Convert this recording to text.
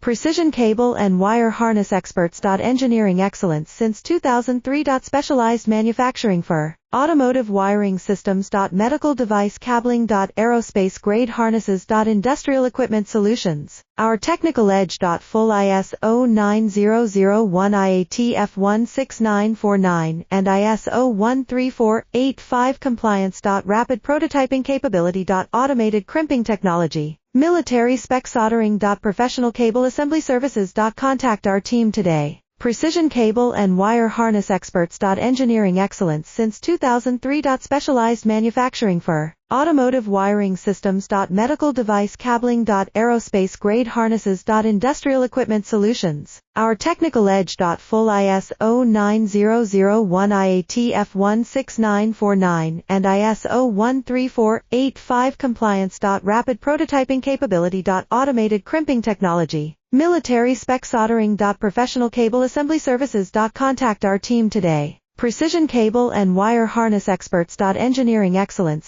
Precision cable and wire harness experts. Engineering excellence since 2003. Specialized manufacturing for automotive wiring systems. Medical device cabling. Aerospace grade harnesses. Industrial equipment solutions. Our technical edge. Full ISO 9001 IATF 16949 and ISO 13485 compliance. Rapid prototyping capability. Automated crimping technology. Military spec soldering. Professional cable assembly services. Contact our team today. Precision cable and wire harness experts. Engineering excellence since 2003. Specialized manufacturing for automotive wiring systems. Medical device cabling. Aerospace grade harnesses. Industrial equipment solutions. Our technical edge. Full ISO 9001 IATF 16949 and ISO 13485 compliance. Rapid prototyping capability. Automated crimping technology. Military spec soldering. Professional cable assembly services. Contact our team today. Precision cable and wire harness experts. Engineering excellence.